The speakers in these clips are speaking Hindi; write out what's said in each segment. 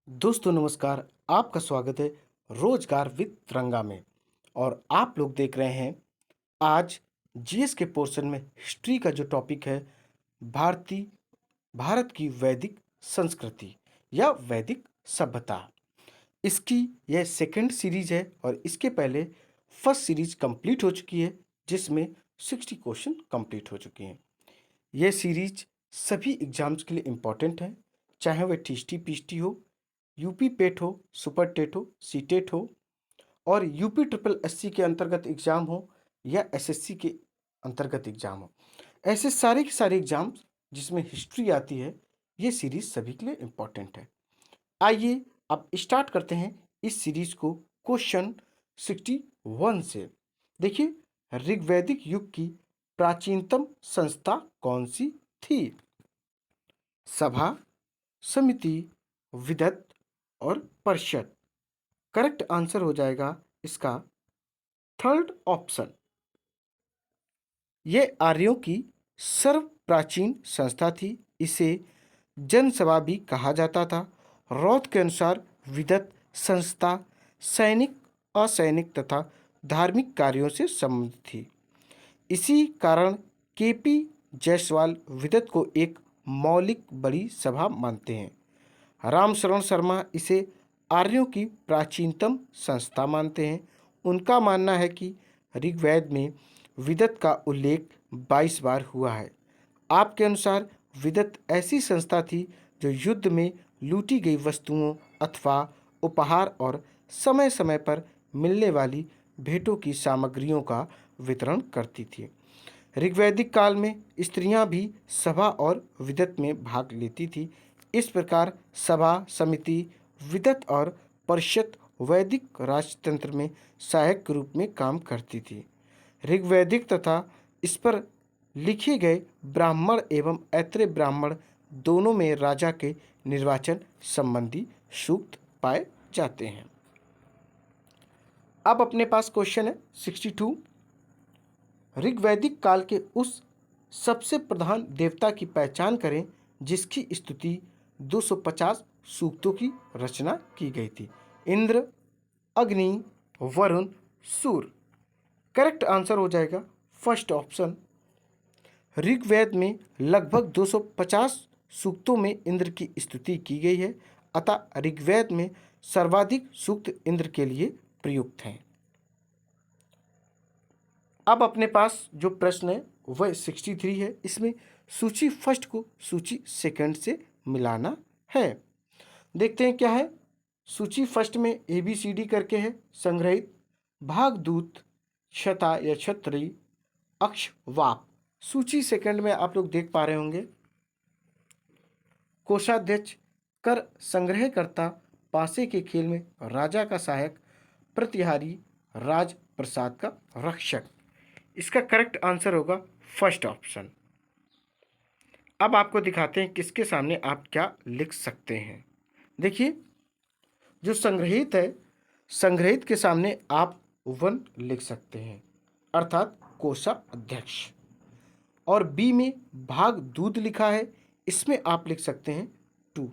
दोस्तों नमस्कार। आपका स्वागत है रोजगार विद तिरंगा में। और आप लोग देख रहे हैं आज जीएस के पोर्शन में हिस्ट्री का जो टॉपिक है, भारतीय भारत की वैदिक संस्कृति या वैदिक सभ्यता। इसकी यह सेकंड सीरीज है और इसके पहले फर्स्ट सीरीज कंप्लीट हो चुकी है, जिसमें 60 क्वेश्चन कंप्लीट हो चुके हैं। यह सीरीज सभी एग्जाम्स के लिए इम्पोर्टेंट है, चाहे वह टीएसटी पीएसटी हो, यूपी पेट हो, सुपर टेट हो, सी टेट हो और यूपी ट्रिपल एससी के अंतर्गत एग्जाम हो या एसएससी के अंतर्गत एग्जाम हो। ऐसे सारे के सारे एग्जाम्स जिसमें हिस्ट्री आती है, ये सीरीज सभी के लिए इम्पोर्टेंट है। आइए अब स्टार्ट करते हैं इस सीरीज को क्वेश्चन 61 से। देखिए, ऋग्वैदिक युग की प्राचीनतम संस्था कौन सी थी? सभा, समिति, विदत और परिषद। करेक्ट आंसर हो जाएगा इसका थर्ड ऑप्शन। यह आर्यों की सर्व प्राचीन संस्था थी। इसे जनसभा भी कहा जाता था। रॉथ के अनुसार विदत संस्था सैनिक, असैनिक तथा धार्मिक कार्यों से संबंधित थी। इसी कारण केपी जायसवाल विदत को एक मौलिक बड़ी सभा मानते हैं। रामशरण शर्मा इसे आर्यों की प्राचीनतम संस्था मानते हैं। उनका मानना है कि ऋग्वेद में विदत का उल्लेख 22 बार हुआ है। आपके अनुसार विदत ऐसी संस्था थी जो युद्ध में लूटी गई वस्तुओं अथवा उपहार और समय समय पर मिलने वाली भेंटों की सामग्रियों का वितरण करती थी। ऋग्वैदिक काल में स्त्रियां भी सभा और विदत में भाग लेती थी। इस प्रकार सभा, समिति, विदत और परिषद वैदिक राजतंत्र में सहायक के रूप में काम करती थी। ऋग्वैदिक तथा इस पर लिखे गए ब्राह्मण एवं ऐत्रेय ब्राह्मण दोनों में राजा के निर्वाचन संबंधी सूक्त पाए जाते हैं। अब अपने पास क्वेश्चन है 62। ऋग्वैदिक काल के उस सबसे प्रधान देवता की पहचान करें जिसकी स्तुति 250 सूक्तों की रचना की गई थी। इंद्र, अग्नि, वरुण, सूर्य। करेक्ट आंसर हो जाएगा फर्स्ट ऑप्शन। ऋग्वेद में लगभग 250 सूक्तों में इंद्र की स्तुति की गई है, अतः ऋग्वेद में सर्वाधिक सूक्त इंद्र के लिए प्रयुक्त हैं। अब अपने पास जो प्रश्न है वह 63 है। इसमें सूची फर्स्ट को सूची सेकंड से मिलाना है। देखते हैं क्या है। सूची फर्स्ट में ABCD करके है संग्रहित। भागदूत, क्षता या क्षत्री, अक्ष, वाप। सूची सेकंड में आप लोग देख पा रहे होंगे कोषाध्यक्ष, कर संग्रहकर्ता, पासे के खेल में राजा का सहायक, प्रतिहारी, राज प्रसाद का रक्षक। इसका करेक्ट आंसर होगा फर्स्ट ऑप्शन। अब आपको दिखाते हैं किसके सामने आप क्या लिख सकते हैं। देखिए, जो संग्रहित है, संग्रहित के सामने आप 1 लिख सकते हैं, अर्थात कोषाध्यक्ष। और बी में भाग दूध लिखा है, इसमें आप लिख सकते हैं 2।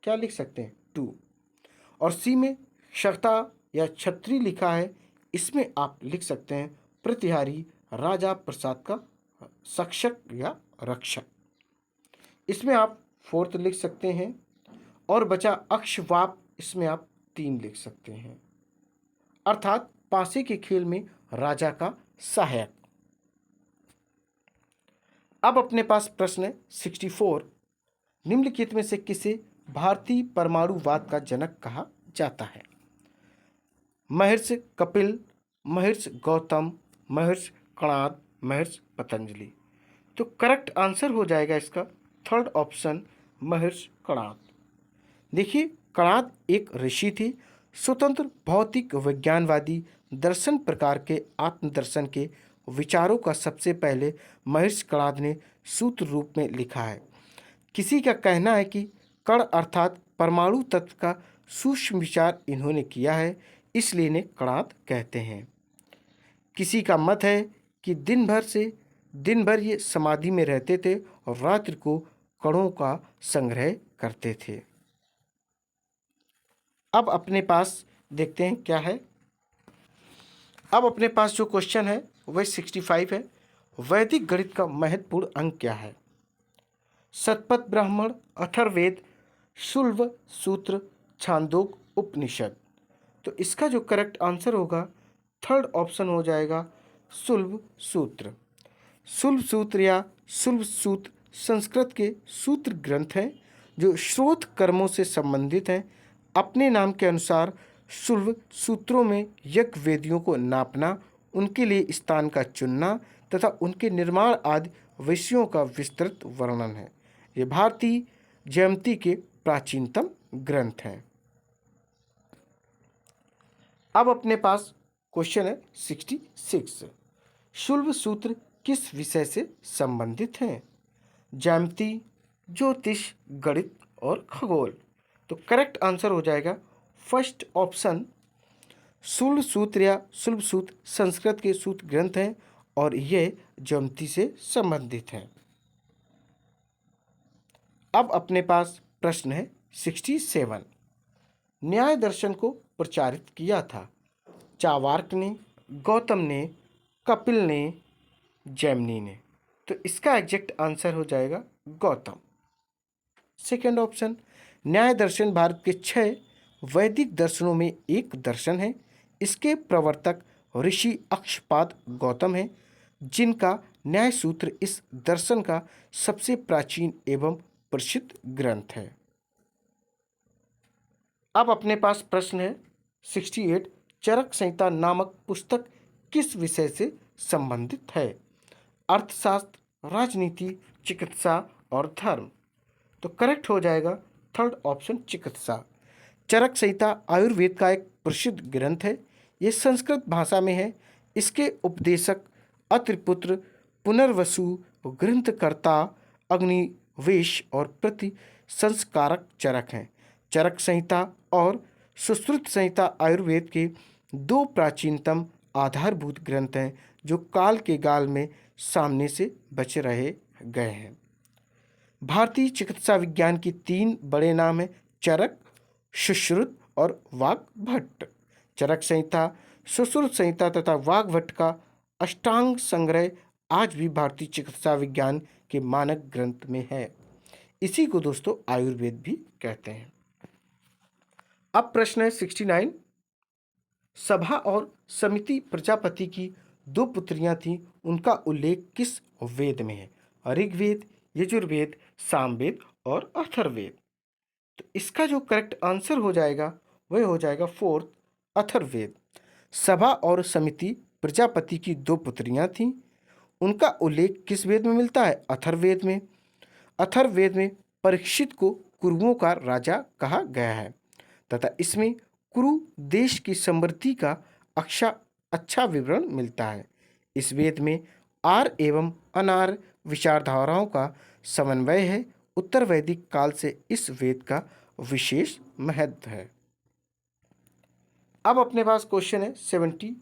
क्या लिख सकते हैं? 2। और सी में क्षता या छत्री लिखा है, इसमें आप लिख सकते हैं प्रतिहारी, राजा प्रसाद का सक्षक या रक्षक। इसमें आप 4th लिख सकते हैं। और बचा अक्षवाप, इसमें आप 3 लिख सकते हैं, अर्थात पासे के खेल में राजा का सहायक। अब अपने पास प्रश्न है 64। निम्नलिखित में से किसे भारतीय परमाणुवाद का जनक कहा जाता है? महर्षि कपिल, महर्षि गौतम, महर्षि कणाद, महर्षि पतंजलि। तो करेक्ट आंसर हो जाएगा इसका थर्ड ऑप्शन, महर्षि कणाद। देखिए, कणाद एक ऋषि थे, स्वतंत्र भौतिक विज्ञानवादी दर्शन प्रकार के आत्मदर्शन के विचारों का सबसे पहले महर्षि कणाद ने सूत्र रूप में लिखा है। किसी का कहना है कि कण अर्थात परमाणु तत्व का सूक्ष्म विचार इन्होंने किया है, इसलिए इन्हें कणाद कहते हैं। किसी का मत है कि दिन भर ये समाधि में रहते थे और रात्रि को कणों का संग्रह करते थे। अब अपने पास देखते हैं क्या है। अब अपने पास जो क्वेश्चन है वह 65 है। वैदिक गणित का महत्वपूर्ण अंग क्या है? शतपथ ब्राह्मण, अथर्ववेद, शुल्ब सूत्र, छांदोग उपनिषद। तो इसका जो करेक्ट आंसर होगा थर्ड ऑप्शन हो जाएगा शुल्ब सूत्र। शुल्ब सूत्र या शुल्ब सूत्र संस्कृत के सूत्र ग्रंथ हैं जो श्रोत कर्मों से संबंधित हैं। अपने नाम के अनुसार शुल्ब सूत्रों में यज्ञ वेदियों को नापना, उनके लिए स्थान का चुनना तथा उनके निर्माण आदि विषयों का विस्तृत वर्णन है। ये भारतीय जयंती के प्राचीनतम ग्रंथ हैं। अब अपने पास क्वेश्चन है 66। शुल्ब सूत्र किस विषय से संबंधित हैं? ज्यामिति, ज्योतिष, गणित और खगोल। तो करेक्ट आंसर हो जाएगा फर्स्ट ऑप्शन। शुल्ब सूत्र या शुल्ब सूत्र संस्कृत के सूत्र ग्रंथ हैं और ये ज्यामिति से संबंधित हैं। अब अपने पास प्रश्न है 67। न्याय दर्शन को प्रचारित किया था? चावार्क ने, गौतम ने, कपिल ने, जैमिनी ने। तो इसका एग्जैक्ट आंसर हो जाएगा गौतम। Second option. न्याय दर्शन भारत के 6 वैदिक दर्शनों में एक दर्शन है। इसके प्रवर्तक ऋषि अक्षपाद गौतम हैं, जिनका न्याय सूत्र इस दर्शन का सबसे प्राचीन एवं प्रसिद्ध ग्रंथ है। अब अपने पास प्रश्न है 68। चरक संहिता नामक पुस्तक किस विषय से संबंधित है? अर्थशास्त्र, राजनीति, चिकित्सा और धर्म। तो करेक्ट हो जाएगा थर्ड ऑप्शन चिकित्सा। चरक संहिता आयुर्वेद का एक प्रसिद्ध ग्रंथ है। ये संस्कृत भाषा में है। इसके उपदेशक अत्रिपुत्र, पुनर्वसु, ग्रंथकर्ता, अग्निवेश और प्रति संस्कारक चरक हैं। चरक संहिता और सुश्रुत संहिता आयुर्वेद के 2 प्राचीनतम आधारभूत ग्रंथ हैं जो काल के गाल में सामने से बच रहे गए हैं। भारतीय चिकित्सा विज्ञान की 3 बड़े नाम हैं चरक, सुश्रुत और वाग्भट। चरक संहिता, सुश्रुत संहिता तथा वाग्भट का अष्टांग संग्रह आज भी भारतीय चिकित्सा विज्ञान के मानक ग्रंथ में है। इसी को दोस्तों आयुर्वेद भी कहते हैं। अब प्रश्न है 69। सभा और समिति प्रजापति की 2 पुत्रियां थीं, उनका उल्लेख किस वेद में है? ऋग्वेद, यजुर्वेद, सामवेद और अथर्ववेद। तो इसका जो करेक्ट आंसर हो जाएगा वह हो जाएगा फोर्थ अथर्ववेद। सभा और समिति प्रजापति की 2 पुत्रियां थीं, उनका उल्लेख किस वेद में मिलता है? अथर्ववेद में। अथर्ववेद में परीक्षित को कुरुओं का राजा कहा गया है तथा इसमें कुरु देश की समृद्धि का अच्छा विवरण मिलता है। इस वेद में आर एवं अनार विचारधाराओं का समन्वय है। उत्तर वैदिक काल से इस वेद का विशेष महत्व है। अब अपने पास क्वेश्चन है 70।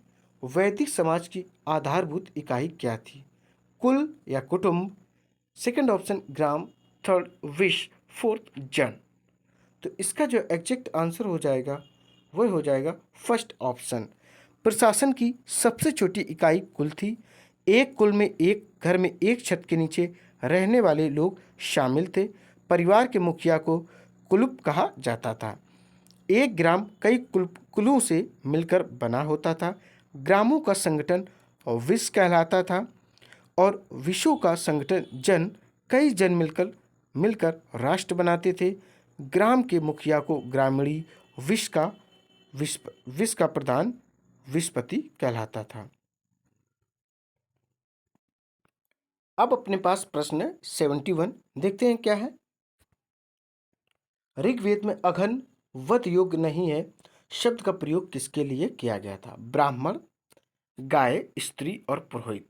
वैदिक समाज की आधारभूत इकाई क्या थी? कुल या कुटुंब? सेकंड ऑप्शन ग्राम, थर्ड विश्व, फोर्थ जन। तो इसका जो एग्जैक्ट आंसर हो जाएगा वह हो जाएगा फर्स्ट ऑप्शन। प्रशासन की सबसे छोटी इकाई कुल थी। एक कुल में एक घर में एक छत के नीचे रहने वाले लोग शामिल थे। परिवार के मुखिया को कुलुप कहा जाता था। एक ग्राम कई कुलों से मिलकर बना होता था। ग्रामों का संगठन विश्व कहलाता था और विश्व का संगठन जन। कई जन मिलकर मिलकर राष्ट्र बनाते थे। ग्राम के मुखिया को ग्रामीणी, विश्व का प्रधान विश्वपति कहलाता था। अब अपने पास प्रश्न है 71। देखते हैं क्या है। ऋग्वेद में अघन वध योग्य नहीं है शब्द का प्रयोग किसके लिए किया गया था? ब्राह्मण, गाय, स्त्री और पुरोहित।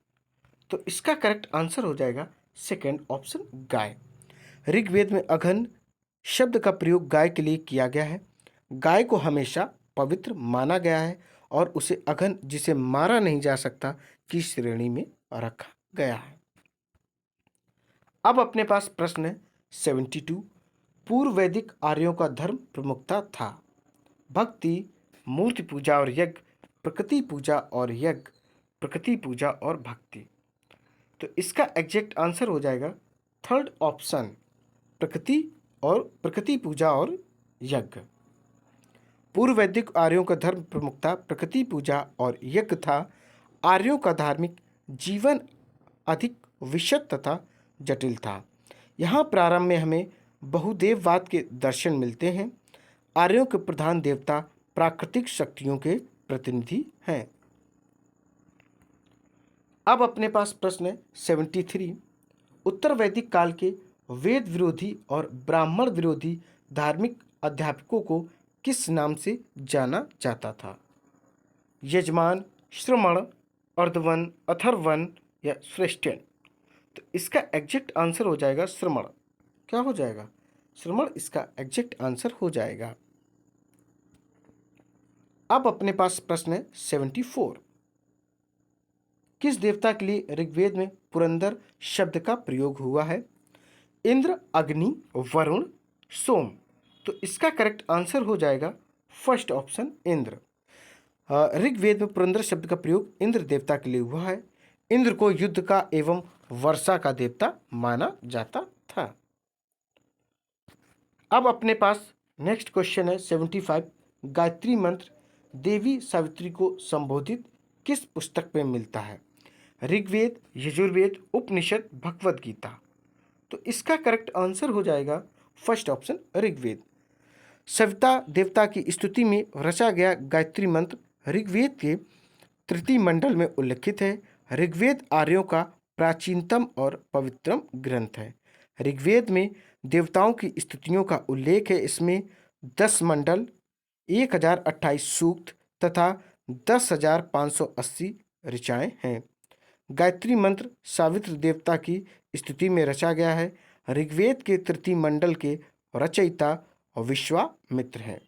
तो इसका करेक्ट आंसर हो जाएगा सेकंड ऑप्शन गाय। ऋग्वेद में अघन शब्द का प्रयोग गाय के लिए किया गया है। गाय को हमेशा पवित्र माना गया है और उसे अघन, जिसे मारा नहीं जा सकता, की श्रेणी में रखा गया है। अब अपने पास प्रश्न है 72। पूर्व वैदिक आर्यों का धर्म प्रमुखता था? भक्ति, मूर्ति पूजा और यज्ञ, प्रकृति पूजा और यज्ञ, प्रकृति पूजा और भक्ति। तो इसका एग्जैक्ट आंसर हो जाएगा थर्ड ऑप्शन, प्रकृति पूजा और यज्ञ। पूर्व वैदिक आर्यों का धर्म प्रमुखता प्रकृति पूजा और यज्ञ था। आर्यों का धार्मिक जीवन अधिक विशद तथा जटिल था। यहाँ प्रारंभ में हमें बहुदेववाद के दर्शन मिलते हैं। आर्यों के प्रधान देवता प्राकृतिक शक्तियों के प्रतिनिधि हैं। अब अपने पास प्रश्न है 73। उत्तर वैदिक काल के वेद विरोधी और ब्राह्मण विरोधी धार्मिक अध्यापकों को किस नाम से जाना जाता था? यजमान, श्रमण, अर्धवन, अथर्वन या श्रेष्ठन? तो इसका एग्जैक्ट आंसर हो जाएगा श्रमण। क्या हो जाएगा? श्रमण इसका एग्जैक्ट आंसर हो जाएगा। अब अपने पास प्रश्न है 74। किस देवता के लिए ऋग्वेद में पुरंदर शब्द का प्रयोग हुआ है? इंद्र, अग्नि, वरुण, सोम। तो इसका करेक्ट आंसर हो जाएगा फर्स्ट ऑप्शन इंद्र। ऋग्वेद में पुरंदर शब्द का प्रयोग इंद्र देवता के लिए हुआ है। इंद्र को युद्ध का एवं वर्षा का देवता माना जाता था। अब अपने पास नेक्स्ट क्वेश्चन है 75। गायत्री मंत्र देवी सावित्री को संबोधित किस पुस्तक में मिलता है? ऋग्वेद, यजुर्वेद, उपनिषद, भगवद गीता। तो इसका करेक्ट आंसर हो जाएगा फर्स्ट ऑप्शन ऋग्वेद। सविता देवता की स्तुति में रचा गया गायत्री मंत्र ऋग्वेद के तृतीय मंडल में उल्लिखित है। ऋग्वेद आर्यों का प्राचीनतम और पवित्रम ग्रंथ है। ऋग्वेद में देवताओं की स्तुतियों का उल्लेख है। इसमें 10 मंडल, 1028 सूक्त तथा 10,580 ऋचाएँ हैं। गायत्री मंत्र सावित्र देवता की स्तुति में रचा गया है। ऋग्वेद के तृतीय मंडल के रचयिता विश्वामित्र हैं।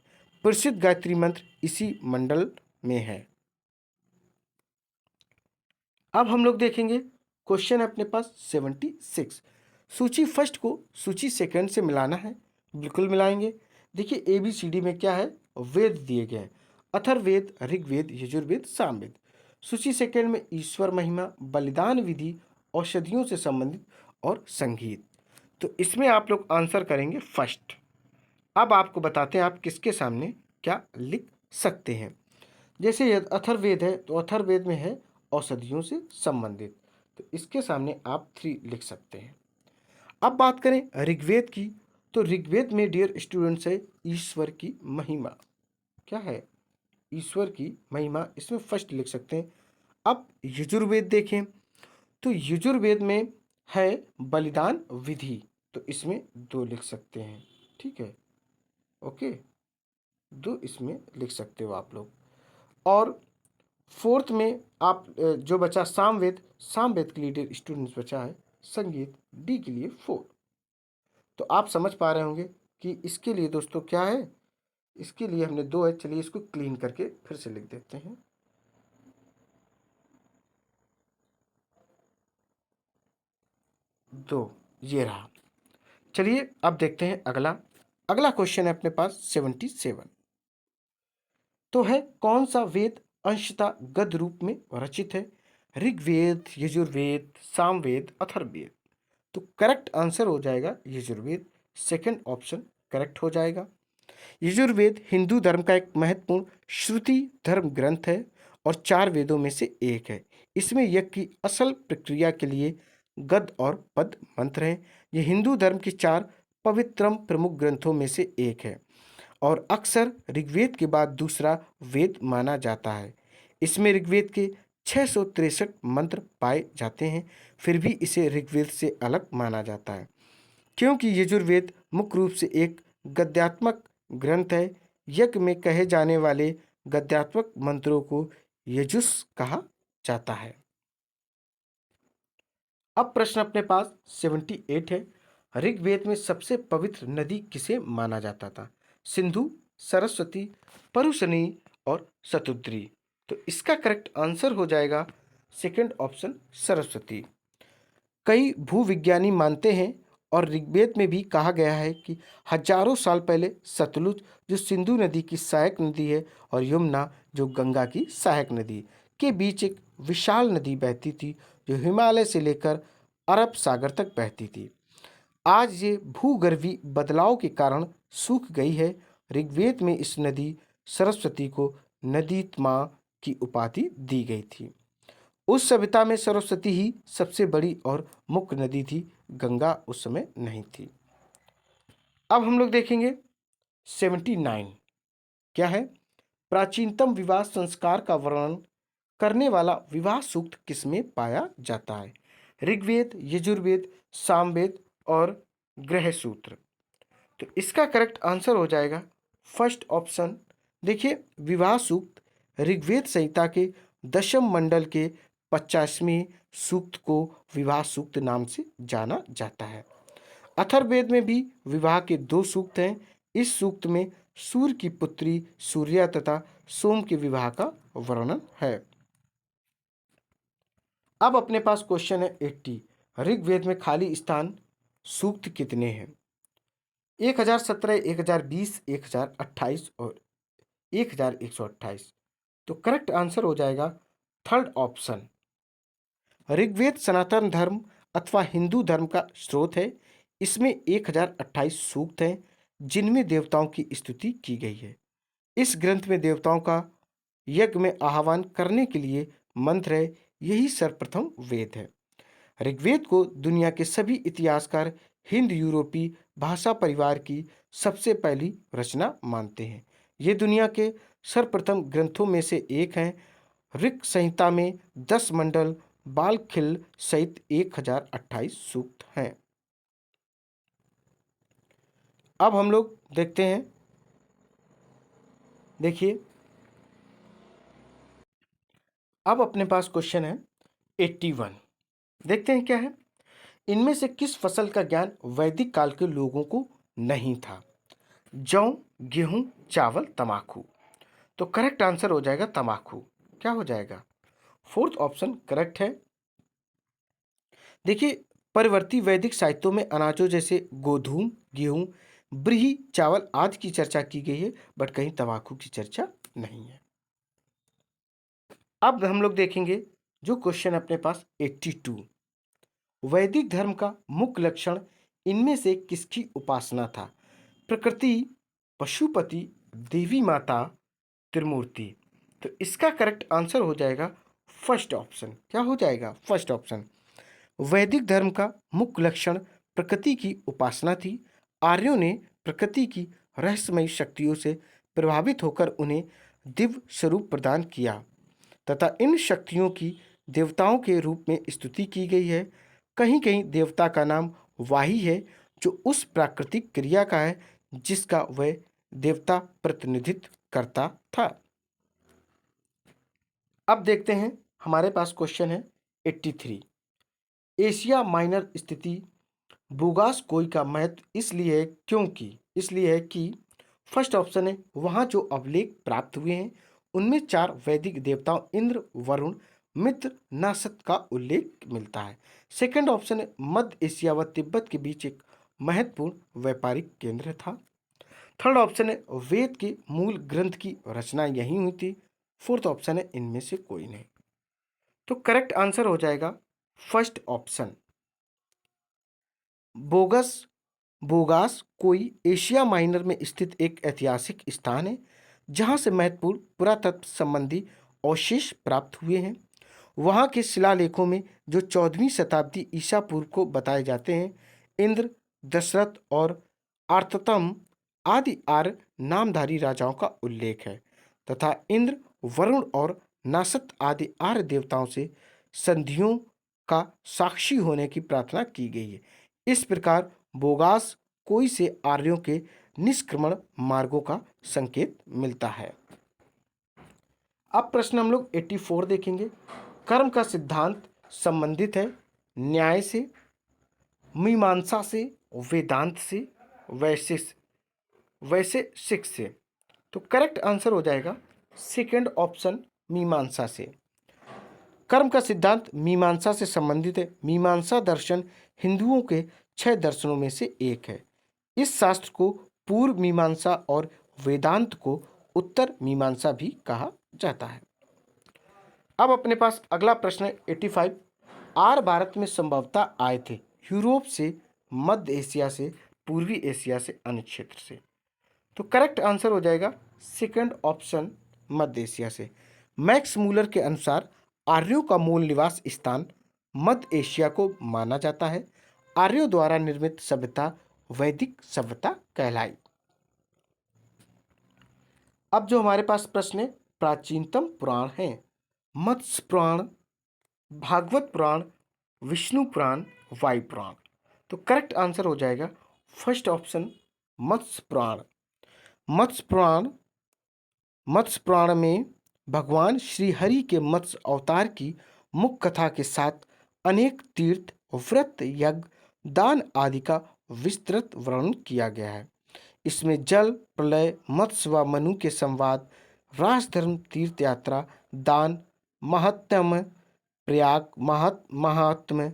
प्रसिद्ध गायत्री मंत्र इसी मंडल में है। अब हम लोग देखेंगे क्वेश्चन है अपने पास 76। सूची फर्स्ट को सूची सेकंड से मिलाना है। बिल्कुल मिलाएंगे। देखिए ABCD में क्या है, वेद दिए गए हैं। अथर्ववेद, ऋग्वेद, यजुर्वेद, सामवेद। सूची सेकंड में ईश्वर महिमा, बलिदान विधि, औषधियों से संबंधित और संगीत। तो इसमें आप लोग आंसर करेंगे फर्स्ट। अब आपको बताते हैं आप किसके सामने क्या लिख सकते हैं। जैसे यदि अथर्ववेद है तो अथर्ववेद में है औषधियों से संबंधित, तो इसके सामने आप 3 लिख सकते हैं। अब बात करें ऋग्वेद की, तो ऋग्वेद में डियर स्टूडेंट्स है ईश्वर की महिमा। क्या है? ईश्वर की महिमा, इसमें फर्स्ट लिख सकते हैं। अब यजुर्वेद देखें तो यजुर्वेद में है बलिदान विधि, तो इसमें 2 लिख सकते हैं। ठीक है, ओके, 2 इसमें लिख सकते हो आप लोग। और फोर्थ में आप जो बचा सामवेद, सामवेद के लिए स्टूडेंट्स बचा है संगीत, डी के लिए 4। तो आप समझ पा रहे होंगे कि इसके लिए दोस्तों क्या है, इसके लिए हमने 2 है। चलिए इसको क्लीन करके फिर से लिख देते हैं। दो, ये रहा। चलिए अब देखते हैं अगला क्वेश्चन है अपने पास 77। तो है कौन सा वेद अंशतः गद्य रूप में रचित है? ऋग्वेद, यजुर्वेद, सामवेद, अथर्ववेद। तो करेक्ट आंसर हो जाएगा यजुर्वेद। सेकंड ऑप्शन करेक्ट हो जाएगा। यजुर्वेद हिंदू धर्म का एक महत्वपूर्ण श्रुति धर्म ग्रंथ है और 4 वेदों में से एक है। इसमें यज्ञ की असल प्रक्रिया के लिए गद्य और पद मंत्र हैं। यह हिंदू धर्म की 4 पवित्रम प्रमुख ग्रंथों में से एक है और अक्सर ऋग्वेद के बाद दूसरा वेद माना जाता है। इसमें ऋग्वेद के 663 मंत्र पाए जाते हैं, फिर भी इसे ऋग्वेद से अलग माना जाता है क्योंकि यजुर्वेद मुख्य रूप से एक गद्यात्मक ग्रंथ है। यज्ञ में कहे जाने वाले गद्यात्मक मंत्रों को यजुस कहा जाता है। अब प्रश्न अपने पास 78 है। ऋग्वेद में सबसे पवित्र नदी किसे माना जाता था? सिंधु, सरस्वती, परुशनी और शतुद्री। तो इसका करेक्ट आंसर हो जाएगा सेकंड ऑप्शन सरस्वती। कई भूविज्ञानी मानते हैं और ऋग्वेद में भी कहा गया है कि हजारों साल पहले सतलुज, जो सिंधु नदी की सहायक नदी है, और यमुना, जो गंगा की सहायक नदी, के बीच एक विशाल नदी बहती थी, जो हिमालय से लेकर अरब सागर तक बहती थी। आज ये भूगर्भीय बदलाव के कारण सूख गई है। ऋग्वेद में इस नदी सरस्वती को नदी माँ की उपाधि दी गई थी। उस सभ्यता में सरस्वती ही सबसे बड़ी और मुख्य नदी थी, गंगा उस समय नहीं थी। अब हम लोग देखेंगे 79 क्या है। प्राचीनतम विवाह संस्कार का वर्णन करने वाला विवाह सूक्त किसमें पाया जाता है? ऋग्वेद, यजुर्वेद, सामवेद और गृह सूत्र। तो इसका करेक्ट आंसर हो जाएगा फर्स्ट ऑप्शन। देखिए, विवाह सूक्त ऋग्वेद संहिता के दशम मंडल के 50वें सूक्त को विवाह सूक्त नाम से जाना जाता है। अथर्ववेद में भी विवाह के 2 सूक्त हैं। इस सूक्त में सूर्य की पुत्री सूर्या तथा सोम के विवाह का वर्णन है। अब अपने पास क्वेश्चन है 80। ऋग्वेद में खाली स्थान सूक्त कितने हैं? 1017, 1020, 1028 और 1128। तो करेक्ट आंसर हो जाएगा थर्ड ऑप्शन। ऋग्वेद सनातन धर्म अथवा हिंदू धर्म का स्रोत है। इसमें 1028 सूक्त हैं, जिनमें देवताओं की स्तुति की गई है। इस ग्रंथ में देवताओं का यज्ञ में आह्वान करने के लिए मंत्र है। यही सर्वप्रथम वेद है। ऋग्वेद को दुनिया के सभी इतिहासकार हिंद यूरोपी भाषा परिवार की सबसे पहली रचना मानते हैं। ये दुनिया के सर्वप्रथम ग्रंथों में से एक हैं। ऋग संहिता में 10 मंडल बालखिल सहित 1028 सूक्त हैं। अब हम लोग देखते हैं, देखिए अब अपने पास क्वेश्चन है 81। देखते हैं क्या है। इनमें से किस फसल का ज्ञान वैदिक काल के लोगों को नहीं था? जौ, गेहूं, चावल, तंबाकू। तो करेक्ट आंसर हो जाएगा तंबाकू। क्या हो जाएगा? फोर्थ ऑप्शन करेक्ट है। देखिए, परिवर्ती वैदिक साहित्यों में अनाजों जैसे गोधूम, गेहूं, ब्रीही, चावल आदि की चर्चा की गई है, बट कहीं तंबाकू की चर्चा नहीं है। अब हम लोग देखेंगे जो क्वेश्चन अपने पास 82। वैदिक धर्म का मुख्य लक्षण इनमें से किसकी उपासना था? प्रकृति, पशुपति, देवी माता, त्रिमूर्ति। तो इसका करेक्ट आंसर हो जाएगा फर्स्ट ऑप्शन। क्या हो जाएगा? First option. वैदिक धर्म का मुख्य लक्षण प्रकृति की उपासना थी। आर्यों ने प्रकृति की रहस्यमयी शक्तियों से प्रभावित होकर उन्हें दिव्य स्वरूप प्रदान किया तथा इन शक्तियों की देवताओं के रूप में स्तुति की गई है। कहीं कहीं देवता का नाम वाही है, जो उस प्राकृतिक क्रिया का है जिसका वह देवता प्रतिनिधित्व करता था। अब देखते हैं, हमारे पास क्वेश्चन है 83। एशिया माइनर स्थिति बुगास कोई का महत्व इसलिए है कि फर्स्ट ऑप्शन है, वहाँ जो अभिलेख प्राप्त हुए हैं उनमें 4 वैदिक देवताओं इंद्र, वरुण, मित्र, नासत का उल्लेख मिलता है। सेकंड ऑप्शन है, मध्य एशिया व तिब्बत के बीच एक महत्वपूर्ण व्यापारिक केंद्र था। थर्ड ऑप्शन है, वेद के मूल ग्रंथ की रचना यहीं हुई थी। फोर्थ ऑप्शन है, इनमें से कोई नहीं। तो करेक्ट आंसर हो जाएगा फर्स्ट ऑप्शन। बोगास कोई एशिया माइनर में स्थित एक ऐतिहासिक स्थान है, जहां से महत्वपूर्ण पुरातत्व संबंधी अवशेष प्राप्त हुए हैं। वहां के शिलालेखों में जो 14वीं शताब्दी ईसा पूर्व को बताए जाते हैं, इंद्र, दशरथ और आर्ततम आदि आर्य नामधारी राजाओं का उल्लेख है तथा इंद्र, वरुण और नासत आदि आर्य देवताओं से संधियों का साक्षी होने की प्रार्थना की गई है। इस प्रकार बोगास कोई से आर्यों के निष्क्रमण मार्गों का संकेत मिलता है। अब प्रश्न हम लोग 84 देखेंगे। कर्म का सिद्धांत संबंधित है न्याय से, मीमांसा से, वेदांत से, वैशेषिक से। तो करेक्ट आंसर हो जाएगा सेकंड ऑप्शन, मीमांसा से। कर्म का सिद्धांत मीमांसा से संबंधित है। मीमांसा दर्शन हिंदुओं के 6 दर्शनों में से एक है। इस शास्त्र को पूर्व मीमांसा और वेदांत को उत्तर मीमांसा भी कहा जाता है। अब अपने पास अगला प्रश्न है 85। आर्य भारत में संभवतः आए थे यूरोप से, मध्य एशिया से, पूर्वी एशिया से, अन्य क्षेत्र से। तो करेक्ट आंसर हो जाएगा सेकंड ऑप्शन, मध्य एशिया से। मैक्स मूलर के अनुसार आर्यों का मूल निवास स्थान मध्य एशिया को माना जाता है। आर्यों द्वारा निर्मित सभ्यता वैदिक सभ्यता कहलाई। अब जो हमारे पास प्रश्न है, प्राचीनतम पुराण है मत्स्य पुराण, भागवत पुराण, विष्णु पुराण, वायु पुराण। तो करेक्ट आंसर हो जाएगा फर्स्ट ऑप्शन, मत्स्य पुराण। मत्स्य पुराण में भगवान श्री हरि के मत्स्य अवतार की मुख्य कथा के साथ अनेक तीर्थ, व्रत, यज्ञ, दान आदि का विस्तृत वर्णन किया गया है। इसमें जल प्रलय, मत्स्य व मनु के संवाद, राजधर्म, तीर्थ यात्रा, दान, महात्म्य, प्रयाग महात्म्य,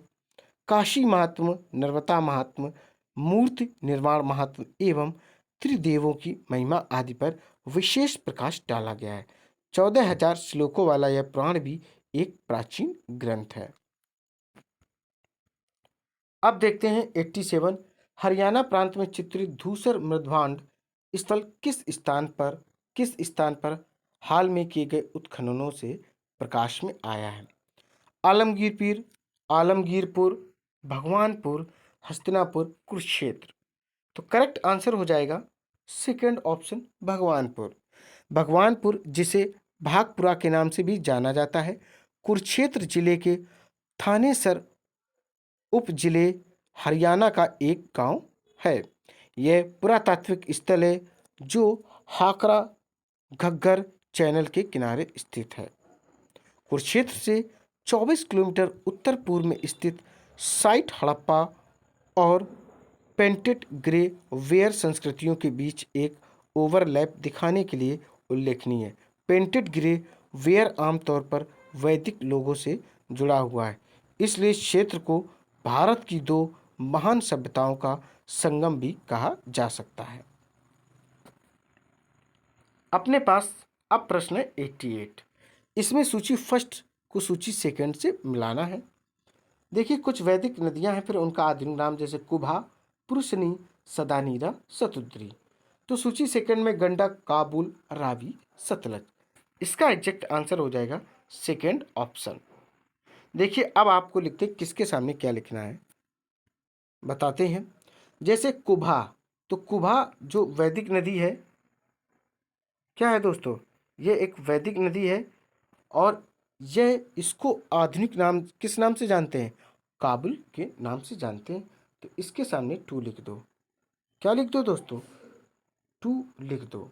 काशी महात्म्य, नर्मदा महात्म्य, मूर्ति निर्माण महात्म्य एवं त्रिदेवों की महिमा आदि पर विशेष प्रकाश डाला गया है। 14,000 श्लोकों वाला यह पुराण भी एक प्राचीन ग्रंथ है। अब देखते हैं 87। हरियाणा प्रांत में चित्रित धूसर मृदभांड स्थल किस स्थान पर हाल में किए गए उत्खननों से प्रकाश में आया है? आलमगीरपुर, भगवानपुर, हस्तिनापुर, कुरुक्षेत्र। तो करेक्ट आंसर हो जाएगा सेकंड ऑप्शन, भगवानपुर। भगवानपुर, जिसे भागपुरा के नाम से भी जाना जाता है, कुरुक्षेत्र जिले के थानेसर उप जिले हरियाणा का एक गांव है। यह पुरातात्विक स्थल है जो हाकरा घग्गर चैनल के किनारे स्थित है। कुरुक्षेत्र से 24 किलोमीटर उत्तर पूर्व में स्थित साइट हड़प्पा और पेंटेड ग्रे वेयर संस्कृतियों के बीच एक ओवरलैप दिखाने के लिए उल्लेखनीय है। पेंटेड ग्रे वेयर आमतौर पर वैदिक लोगों से जुड़ा हुआ है, इसलिए इस क्षेत्र को भारत की दो महान सभ्यताओं का संगम भी कहा जा सकता है। अपने पास अब प्रश्न है 88। इसमें सूची फर्स्ट को सूची सेकंड से मिलाना है। देखिए, कुछ वैदिक नदियां हैं, फिर उनका आधुनिक नाम, जैसे कुभा, पुरुषनी, सदानीरा, सतुद्री। तो सूची सेकंड में गंडक, काबुल, रावी, सतलज। इसका एग्जैक्ट आंसर हो जाएगा सेकंड ऑप्शन। देखिए, अब आपको लिखते किसके सामने क्या लिखना है बताते हैं। जैसे कुभा, तो कुभा जो वैदिक नदी है, क्या है दोस्तों, ये एक वैदिक नदी है और यह इसको आधुनिक नाम किस नाम से जानते हैं? काबुल के नाम से जानते हैं। तो इसके सामने 2 लिख दो। क्या लिख दो दोस्तों? 2 लिख दो।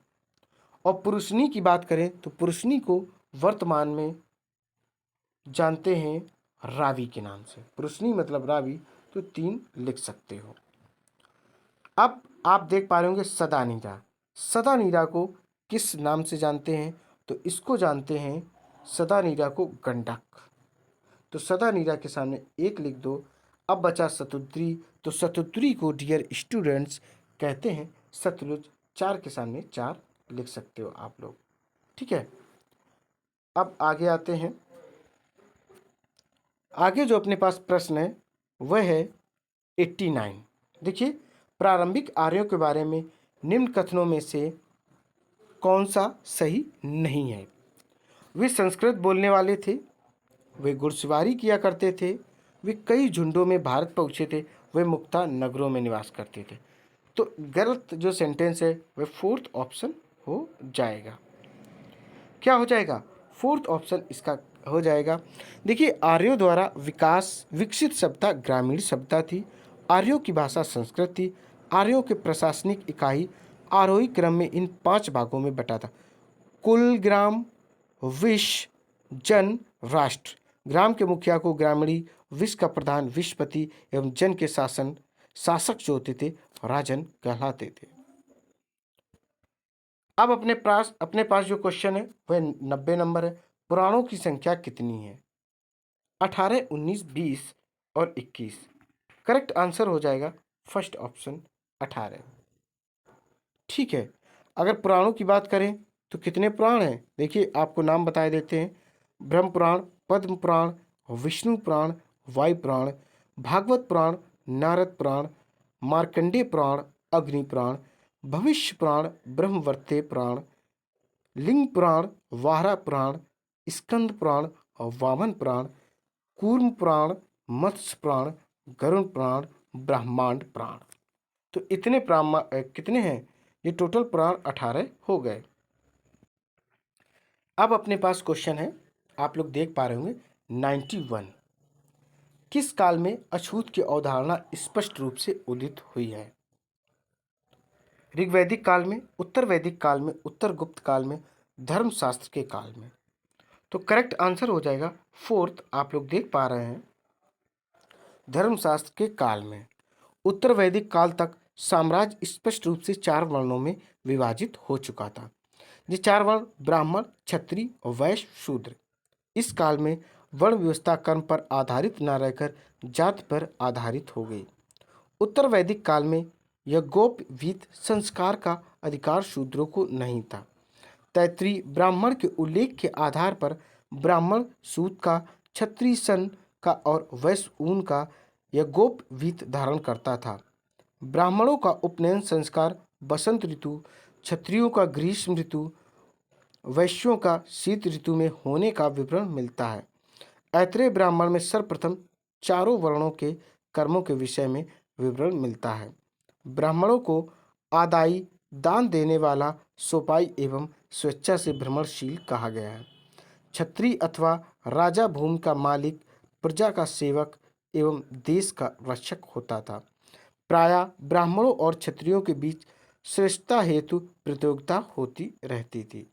और पुरुषनी की बात करें तो पुरुषनी को वर्तमान में जानते हैं रावी के नाम से। पुरुषनी मतलब रावी, तो 3 लिख सकते हो। अब आप देख पा रहे होंगे सदानीरा। सदानीरा को किस नाम से जानते हैं? तो इसको जानते हैं सदानीरा को गंडक। तो सदानीरा के सामने 1 लिख दो। अब बचा सतुद्री, तो सतुद्री को डियर स्टूडेंट्स कहते हैं सतलुज। 4 के सामने 4 लिख सकते हो आप लोग, ठीक है। अब आगे आते हैं। आगे जो अपने पास प्रश्न है वह है 89। देखिए, प्रारंभिक आर्यों के बारे में निम्न कथनों में से कौन सा सही नहीं है? वे संस्कृत बोलने वाले थे, वे घुड़सवारी किया करते थे, वे कई झुंडों में भारत पहुँचे थे, वे मुख्यतः नगरों में निवास करते थे। तो गलत जो सेंटेंस है वह फोर्थ ऑप्शन हो जाएगा। क्या हो जाएगा? फोर्थ ऑप्शन इसका हो जाएगा। देखिए, आर्यों द्वारा विकसित सभ्यता ग्रामीण सभ्यता थी। आर्यों की भाषा संस्कृत थी। आर्यों के प्रशासनिक इकाई आरोही क्रम में इन 5 भागों में बटा था: कुल, ग्राम, विश, जन, राष्ट्र। ग्राम के मुखिया को ग्रामीणी, विश का प्रधान विशपति एवं जन के शासक जो होते थे राजन कहलाते थे। अब अपने पास जो क्वेश्चन है वह 90 नंबर है। पुराणों की संख्या कितनी है? 18, 19, 20 और 21। करेक्ट आंसर हो जाएगा फर्स्ट ऑप्शन 18। ठीक है, अगर पुराणों की बात करें तो कितने पुराण हैं? देखिए आपको नाम बताए देते हैं। ब्रह्म पुराण, पद्म पुराण, विष्णु पुराण, वायु पुराण, भागवत पुराण, नारद पुराण, मार्कंडेय पुराण, अग्नि पुराण, भविष्य पुराण, ब्रह्मवर्ते पुराण, लिंग पुराण, वारा पुराण, स्कंद पुराण, वामन पुराण, कूर्म पुराण, मत्स्य पुराण, गरुड़ पुराण, ब्रह्मांड पुराण। तो इतने कितने हैं? ये टोटल पुराण 18 हो गए। अब अपने पास क्वेश्चन है, आप लोग देख पा रहे होंगे 91। किस काल में अछूत की अवधारणा स्पष्ट रूप से उदित हुई है? ऋग्वैदिक काल में, उत्तर वैदिक काल में, उत्तर गुप्त काल में, धर्मशास्त्र के काल में। तो करेक्ट आंसर हो जाएगा फोर्थ, आप लोग देख पा रहे हैं धर्मशास्त्र के काल में। उत्तर वैदिक काल तक साम्राज्य स्पष्ट रूप से 4 वर्णों में विभाजित हो चुका था। ये 4 वर्ण ब्राह्मण, क्षत्रिय, वैश्य, शूद्र। इस काल में वर्ण व्यवस्था कर्म पर आधारित न रहकर जाति पर आधारित हो गई। उत्तर वैदिक काल में यज्ञोप वीत संस्कार का अधिकार शूद्रों को नहीं था। तैत्रीय ब्राह्मण के उल्लेख के आधार पर ब्राह्मण सूत का, क्षत्रिय सन का और वैश्य ऊन का यज्ञोप वीत धारण करता था। ब्राह्मणों का उपनयन संस्कार बसंत ऋतु, क्षत्रियों का ग्रीष्म ऋतु, वैश्यों का शीत ऋतु में होने का विवरण मिलता है। ऐत्रेय ब्राह्मण में सर्वप्रथम चारों वर्णों के कर्मों के विषय में विवरण मिलता है। ब्राह्मणों को आदाई दान देने वाला, सोपाई एवं स्वेच्छा से भ्रमणशील कहा गया है। क्षत्रिय अथवा राजा भूमि का मालिक, प्रजा का सेवक एवं देश का रक्षक होता था। प्रायः ब्राह्मणों और क्षत्रियों के बीच श्रेष्ठता हेतु प्रतियोगिता होती रहती थी।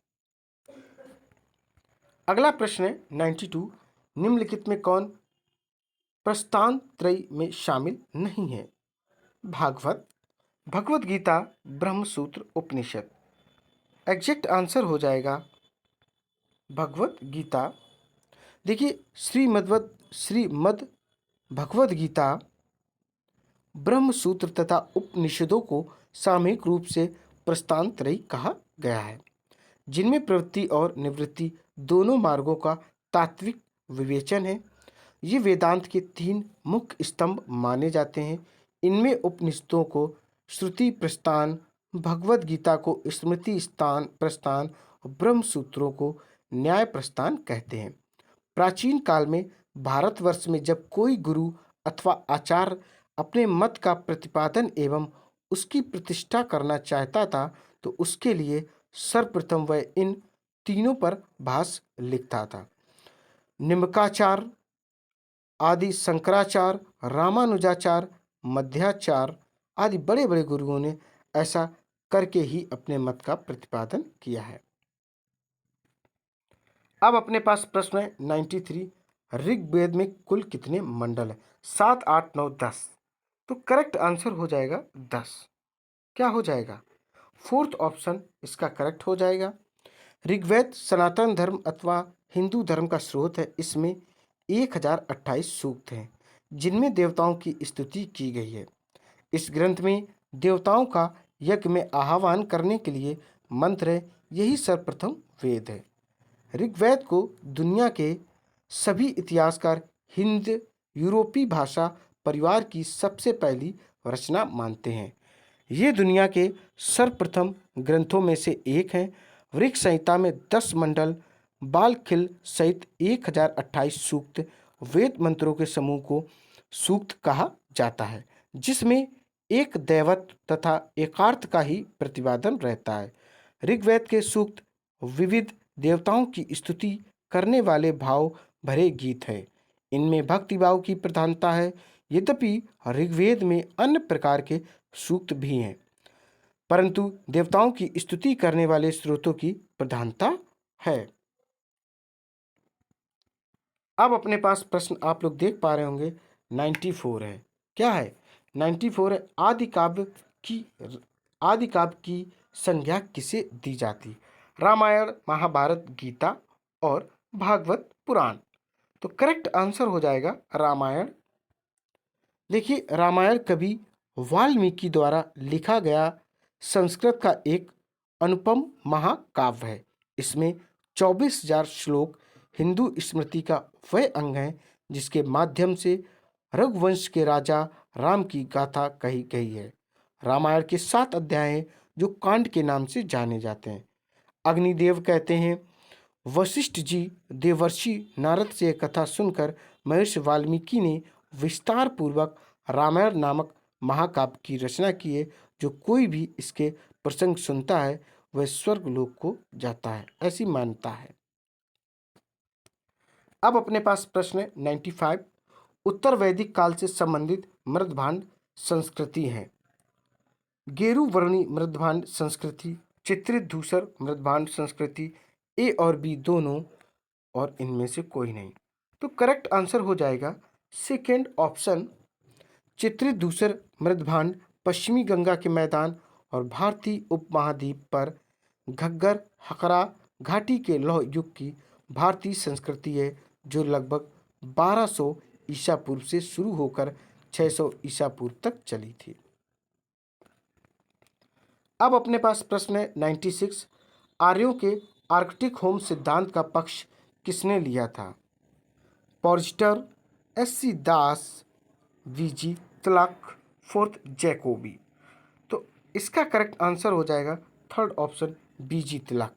अगला प्रश्न है 92। निम्नलिखित में कौन प्रस्थान त्रयी में शामिल नहीं है? भागवत, भगवत गीता, ब्रह्मसूत्र, उपनिषद। एग्जैक्ट आंसर हो जाएगा भगवत गीता। देखिए श्रीमद् भगवत गीता, ब्रह्मसूत्र तथा उपनिषदों को सामूहिक रूप से प्रस्थान त्रयी कहा गया है, जिनमें प्रवृत्ति और निवृत्ति दोनों मार्गों का तात्विक विवेचन है। ये वेदांत के 3 मुख्य स्तंभ माने जाते हैं। इनमें उपनिषदों को श्रुति प्रस्थान, भगवत गीता को स्मृति स्थान प्रस्थान और ब्रह्म सूत्रों को न्याय प्रस्थान कहते हैं। प्राचीन काल में भारतवर्ष में जब कोई गुरु अथवा आचार्य अपने मत का प्रतिपादन एवं उसकी प्रतिष्ठा करना चाहता था तो उसके लिए सर्वप्रथम वह इन तीनों पर भाष्य लिखता था। निम्बकाचार्य आदि, शंकराचार्य, रामानुजाचार्य, मध्वाचार्य आदि बड़े बड़े गुरुओं ने ऐसा करके ही अपने मत का प्रतिपादन किया है। अब अपने पास प्रश्न है 93। ऋग्वेद में कुल कितने मंडल हैं? 7, 8, 9, 10। तो करेक्ट आंसर हो जाएगा 10। क्या हो जाएगा? फोर्थ ऑप्शन इसका करेक्ट हो जाएगा। ऋग्वेद सनातन धर्म अथवा हिंदू धर्म का स्रोत है। इसमें 1028 सूक्त हैं, जिनमें देवताओं की स्तुति की गई है। इस ग्रंथ में देवताओं का यज्ञ में आह्वान करने के लिए मंत्र है। यही सर्वप्रथम वेद है। ऋग्वेद को दुनिया के सभी इतिहासकार हिंद यूरोपीय भाषा परिवार की सबसे पहली रचना मानते हैं। ये दुनिया के सर्वप्रथम ग्रंथों में से एक है। ऋग संहिता में 10 मंडल, बालखिल सहित 1028 सूक्त, वेद मंत्रों के समूह को सूक्त कहा जाता है, जिसमें एक दैवत तथा एकार्थ का ही प्रतिपादन रहता है। ऋग्वेद के सूक्त विविध देवताओं की स्तुति करने वाले भाव भरे गीत हैं। इनमें भक्ति भाव की प्रधानता है। यद्यपि ऋग्वेद में अन्य प्रकार के सूक्त भी हैं, परंतु देवताओं की स्तुति करने वाले स्रोतों की प्रधानता है। अब अपने पास प्रश्न आप लोग देख पा रहे होंगे 94 है। क्या है? 94 है आदि काव्य की संज्ञा किसे दी जाती? रामायण, महाभारत, गीता और भागवत पुराण। तो करेक्ट आंसर हो जाएगा रामायण। देखिए, रामायण कवि वाल्मीकि द्वारा लिखा गया संस्कृत का एक अनुपम महाकाव्य है। इसमें 24,000 श्लोक हिंदू स्मृति का वह अंग है जिसके माध्यम से रघुवंश के राजा राम की गाथा कही गई है। रामायण के 7 अध्याय हैं जो कांड के नाम से जाने जाते हैं। अग्निदेव कहते हैं, वशिष्ठ जी देवर्षि नारद से यह कथा सुनकर महर्षि वाल्मीकि ने विस्तार पूर्वक रामायण नामक महाकाव्य की रचना की है। जो कोई भी इसके प्रसंग सुनता है वह स्वर्ग लोक को जाता है, ऐसी मान्यता है। अब अपने पास प्रश्न है 95। उत्तर वैदिक काल से संबंधित मृदभांड संस्कृति है। गेरु वर्णी मृदभांड संस्कृति, चित्रित धूसर मृदभांड संस्कृति, ए और बी दोनों, और इनमें से कोई नहीं। तो करेक्ट आंसर हो जाएगा सेकेंड ऑप्शन, चित्रित धूसर मृदभांड पश्चिमी गंगा के मैदान और भारतीय उपमहाद्वीप पर घग्गर हकरा घाटी के लौह युग की भारतीय संस्कृति है, जो लगभग 1200 ईसा पूर्व से शुरू होकर 600 ईसा पूर्व तक चली थी। अब अपने पास प्रश्न है 96। आर्यों के आर्कटिक होम सिद्धांत का पक्ष किसने लिया था? पॉर्जिटर, एस.सी. दास, वी.जी. तिलक, फोर्थ जैकोबी। तो इसका करेक्ट आंसर हो जाएगा थर्ड ऑप्शन, बी.जी. तिलक।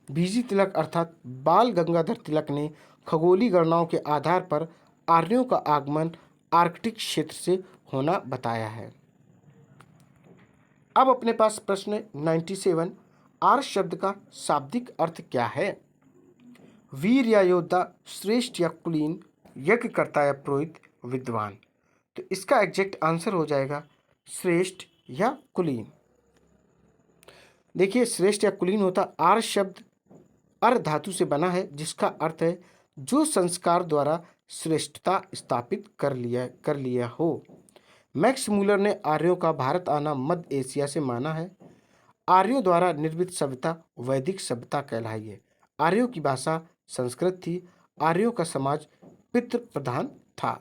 बी.जी. तिलक अर्थात बाल गंगाधर तिलक ने खगोलीय गणनाओं के आधार पर आर्यों का आगमन आर्कटिक क्षेत्र से होना बताया है। अब अपने पास प्रश्न 97। आर्य शब्द का शाब्दिक अर्थ क्या है? वीर या योद्धा, श्रेष्ठ या कुलीन, यज्ञकर्ता या पुरोहित, विद्वान। तो इसका एग्जैक्ट आंसर हो जाएगा श्रेष्ठ या कुलीन। देखिए, श्रेष्ठ या कुलीन होता आर्य शब्द अर धातु से बना है, जिसका अर्थ है जो संस्कार द्वारा श्रेष्ठता स्थापित कर लिया हो। मैक्स मूलर ने आर्यों का भारत आना मध्य एशिया से माना है। आर्यों द्वारा निर्मित सभ्यता वैदिक सभ्यता कहलाई है। आर्यों की भाषा संस्कृत थी। आर्यों का समाज पितृ प्रधान था।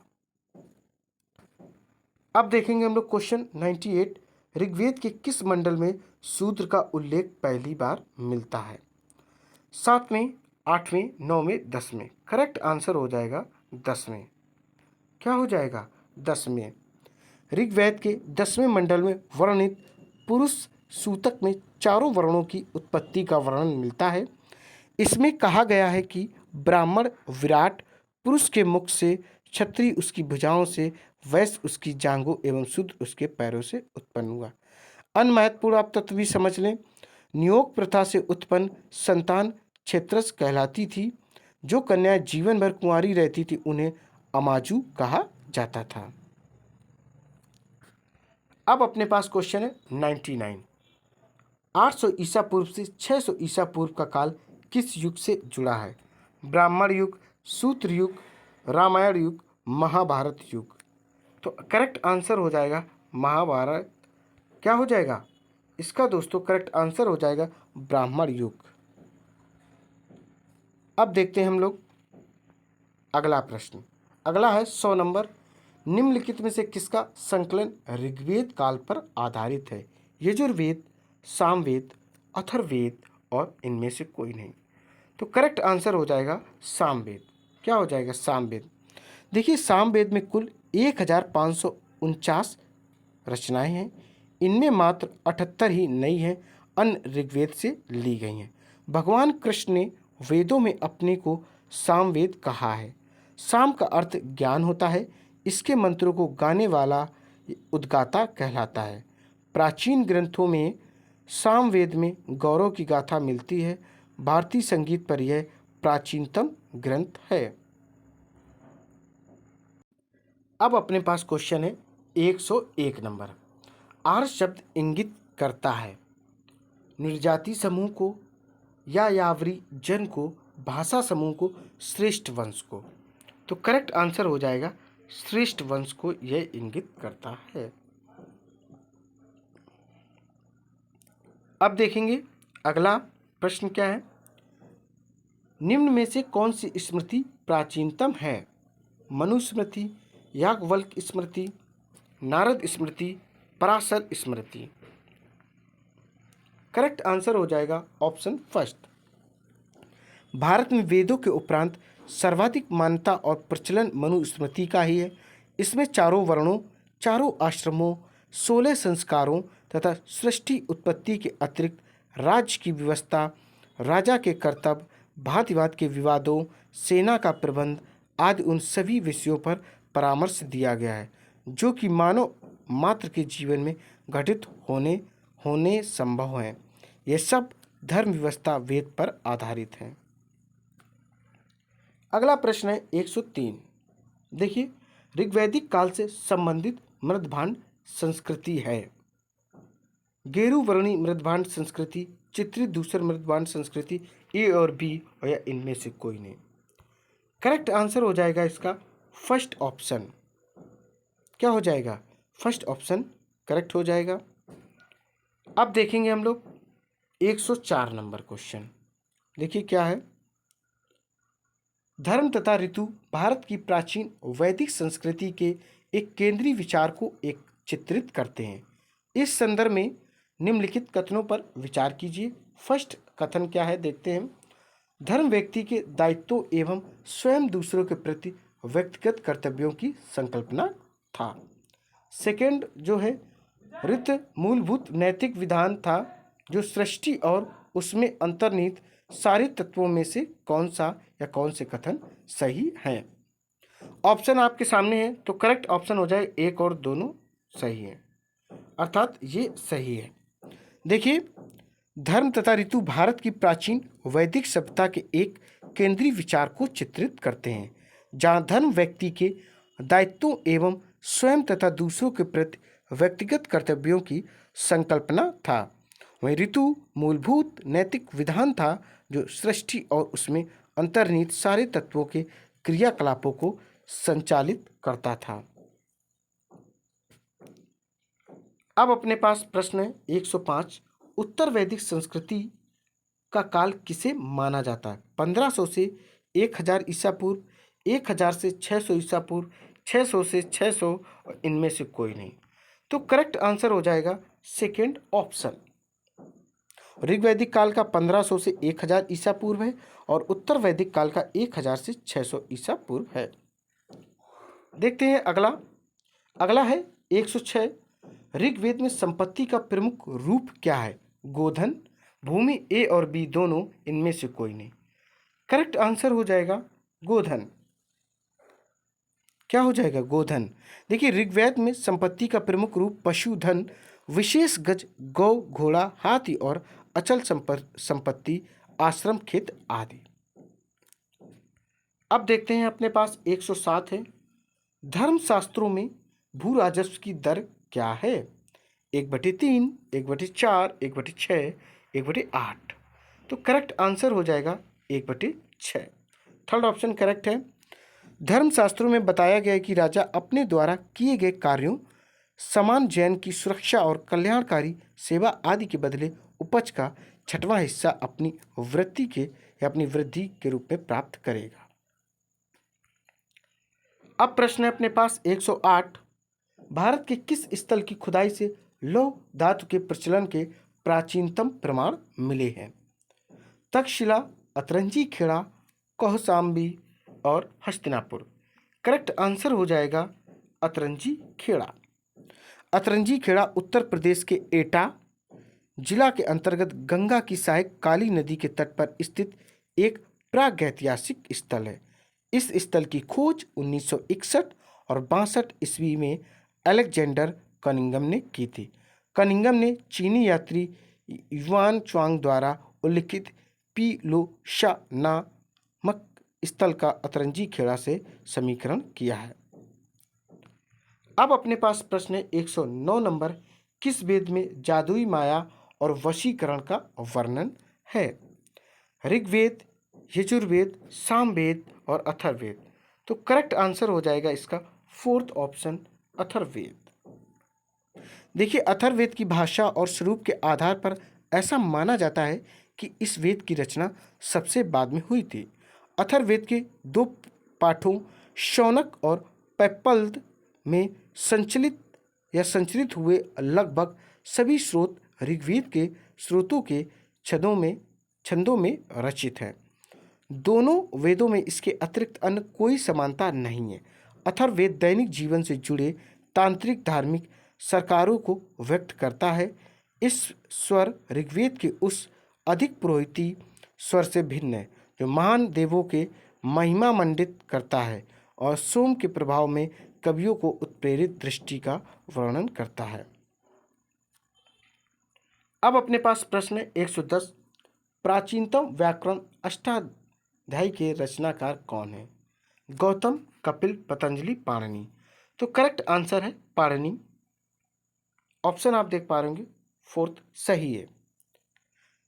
अब देखेंगे हम लोग क्वेश्चन 98। ऋग्वेद के किस मंडल में शूद्र का उल्लेख पहली बार मिलता है? 7वें, 8वें, 9वें, 10वें। करेक्ट आंसर हो जाएगा 10वें। क्या हो जाएगा? 10वें। ऋग्वेद के 10वें मंडल में वर्णित पुरुष सूतक में चारों वर्णों की उत्पत्ति का वर्णन मिलता है। इसमें कहा गया है कि ब्राह्मण विराट पुरुष के मुख से, क्षत्रिय उसकी भुजाओं से, वैश्य उसकी जांघों एवं शूद्र उसके पैरों से उत्पन्न हुआ। अन्य महत्वपूर्ण आप तत्व भी समझ लें। नियोग प्रथा से उत्पन्न संतान क्षेत्रस कहलाती थी। जो कन्याएं जीवन भर कुंवारी रहती थी उन्हें अमाजू कहा जाता था। अब अपने पास क्वेश्चन है 99। 800 ईसा पूर्व से 600 ईसा पूर्व का काल किस युग से जुड़ा है? ब्राह्मण युग, सूत्र युग, रामायण युग, महाभारत युग। तो करेक्ट आंसर हो जाएगा महाभारत। क्या हो जाएगा इसका दोस्तों? करेक्ट आंसर हो जाएगा ब्राह्मण युग। अब देखते हैं हम लोग अगला प्रश्न। अगला है 100 नंबर। निम्नलिखित में से किसका संकलन ऋग्वेद काल पर आधारित है? यजुर्वेद, सामवेद, अथर्ववेद, और इनमें से कोई नहीं। तो करेक्ट आंसर हो जाएगा सामवेद। क्या हो जाएगा? सामवेद। देखिए, सामवेद में कुल 1549 रचनाएं हैं। इनमें मात्र 78 ही नई हैं, अन्य ऋग्वेद से ली गई हैं। भगवान कृष्ण ने वेदों में अपने को सामवेद कहा है। साम का अर्थ ज्ञान होता है। इसके मंत्रों को गाने वाला उद्गाता कहलाता है। प्राचीन ग्रंथों में सामवेद में गौरव की गाथा मिलती है। भारतीय संगीत पर यह प्राचीनतम ग्रंथ है। अब अपने पास क्वेश्चन है 101 नंबर। आर्य शब्द इंगित करता है निर्जाति समूह को, या यावरी जन को, भाषा समूह को, श्रेष्ठ वंश को। तो करेक्ट आंसर हो जाएगा श्रेष्ठ वंश को यह इंगित करता है। अब देखेंगे अगला प्रश्न क्या है। निम्न में से कौन सी स्मृति प्राचीनतम है? मनुस्मृति, याज्ञवल्क्य स्मृति, नारद स्मृति, पराशर स्मृति। करेक्ट आंसर हो जाएगा ऑप्शन फर्स्ट। भारत में वेदों के उपरांत सर्वाधिक मान्यता और प्रचलन मनुस्मृति का ही है। इसमें चारों वर्णों, चारों आश्रमों, 16 संस्कारों तथा सृष्टि उत्पत्ति के अतिरिक्त राज्य की व्यवस्था, राजा के कर्तव्य, भांति के विवादों, सेना का प्रबंध आदि उन सभी विषयों पर परामर्श दिया गया है जो कि मानव मात्र के जीवन में घटित होने संभव हैं। ये सब धर्म व्यवस्था वेद पर आधारित हैं। अगला प्रश्न है 103। देखिए, ऋग्वैदिक काल से संबंधित मृदभांड संस्कृति है। गेरुवर्णी मृदभांड संस्कृति, चित्रित धूसर मृदभांड संस्कृति, ए और बी या इनमें से कोई नहीं। करेक्ट आंसर हो जाएगा इसका फर्स्ट ऑप्शन। क्या हो जाएगा? फर्स्ट ऑप्शन करेक्ट हो जाएगा। अब देखेंगे हम लोग 104 नंबर क्वेश्चन। देखिए क्या है। धर्म तथा ऋतु भारत की प्राचीन वैदिक संस्कृति के एक केंद्रीय विचार को एक चित्रित करते हैं। इस संदर्भ में निम्नलिखित कथनों पर विचार कीजिए। फर्स्ट कथन क्या है देखते हैं। धर्म व्यक्ति के दायित्वों एवं स्वयं दूसरों के प्रति व्यक्तिगत कर्तव्यों की संकल्पना था। सेकंड जो है, ऋत मूलभूत नैतिक विधान था जो सृष्टि और उसमें अंतर्निहित सारे तत्वों में से कौन सा या कौन से कथन सही हैं। ऑप्शन आपके सामने है तो करेक्ट ऑप्शन हो जाए एक और दोनों सही है, अर्थात ये सही है। देखिए, धर्म तथा ऋतु भारत की प्राचीन वैदिक सभ्यता के एक केंद्रीय विचार को चित्रित करते हैं जहाँ धर्म व्यक्ति के दायित्वों एवं स्वयं तथा दूसरों के प्रति व्यक्तिगत कर्तव्यों की संकल्पना था। वहीं ऋतु मूलभूत नैतिक विधान था जो सृष्टि और उसमें अंतर्निहित सारे तत्वों के क्रियाकलापों को संचालित करता था। अब अपने पास प्रश्न है 105। उत्तर वैदिक संस्कृति का काल किसे माना जाता है? 1500 से 1000 ईसा पूर्व, 1000 से 600 ईसा पूर्व, 600 से 600 और इनमें से कोई नहीं। तो करेक्ट आंसर हो जाएगा सेकेंड ऑप्शन। ऋग्वैदिक काल का 1500 से 1000 ईसा पूर्व है और उत्तर वैदिक काल का 1000 से 600 ईसा पूर्व है। देखते हैं अगला है 106। ऋग्वेद में संपत्ति का प्रमुख रूप क्या है? गोधन, भूमि, ए और बी दोनों, इनमें से कोई नहीं। करेक्ट आंसर हो जाएगा गोधन। क्या हो जाएगा? गोधन। देखिए, ऋग्वेद में संपत्ति का प्रमुख रूप पशुधन, विशेष गज, गौ, घोड़ा, हाथी और अचल संपत्ति, आश्रम, खेत आदि। अब देखते हैं अपने पास 107 है। धर्मशास्त्रों में भू राजस्व की दर क्या है? 1/3, 1/4, 1/6, 1/8। तो करेक्ट आंसर हो जाएगा 1/6। थर्ड ऑप्शन करेक्ट है। धर्मशास्त्रों में बताया गया है कि राजा अपने द्वारा किए गए कार्यों, समान जैन की सुरक्षा और कल्याणकारी सेवा आदि के बदले उपज का 6वां हिस्सा अपनी वृद्धि के रूप में प्राप्त करेगा। अब प्रश्न है अपने पास 108। भारत के किस स्थल की खुदाई से लौह धातु के प्रचलन के प्राचीनतम प्रमाण मिले हैं? तक्षशिला, अतरंजी खेड़ा, कौशाम्बी और हस्तिनापुर। करेक्ट आंसर हो जाएगा अतरंजी खेड़ा। अतरंजी खेड़ा उत्तर प्रदेश के एटा जिला के अंतर्गत गंगा की सहायक काली नदी के तट पर स्थित एक प्रागैतिहासिक स्थल है। इस स्थल की खोज 1961 और 62 ईस्वी में अलेक्जेंडर कनिंघम ने की थी। कनिंघम ने चीनी यात्री युआन च्वांग द्वारा उल्लिखित पीलोशा नामक स्थल का अतरंजी खेड़ा से समीकरण किया है। अब अपने पास प्रश्न है 109 नंबर। किस वेद में जादुई माया और वशीकरण का वर्णन है? ऋग्वेद, यजुर्वेद, सामवेद और अथर्ववेद। तो करेक्ट आंसर हो जाएगा इसका फोर्थ ऑप्शन अथर्ववेद। देखिए, अथर्ववेद की भाषा और स्वरूप के आधार पर ऐसा माना जाता है कि इस वेद की रचना सबसे बाद में हुई थी। अथर्ववेद के 2 पाठों शौनक और पैप्पल्द में संचलित या संचरित हुए लगभग सभी स्रोत ऋग्वेद के स्रोतों के छंदों में रचित हैं। दोनों वेदों में इसके अतिरिक्त अन्य कोई समानता नहीं है। अथर्ववेद दैनिक जीवन से जुड़े तांत्रिक धार्मिक सरकारों को व्यक्त करता है। इस स्वर ऋग्वेद के उस अधिक पुरोहिती स्वर से भिन्न है जो महान देवों के महिमा मंडित करता है और सोम के प्रभाव में कवियों को उत्प्रेरित दृष्टि का वर्णन करता है। अब अपने पास प्रश्न है 110। प्राचीनतम व्याकरण अष्टाध्यायी के रचनाकार कौन है? गौतम, कपिल, पतंजलि, पाणिनि। तो करेक्ट आंसर है पाणिनि। ऑप्शन आप देख पा रहे होंगे, फोर्थ सही है।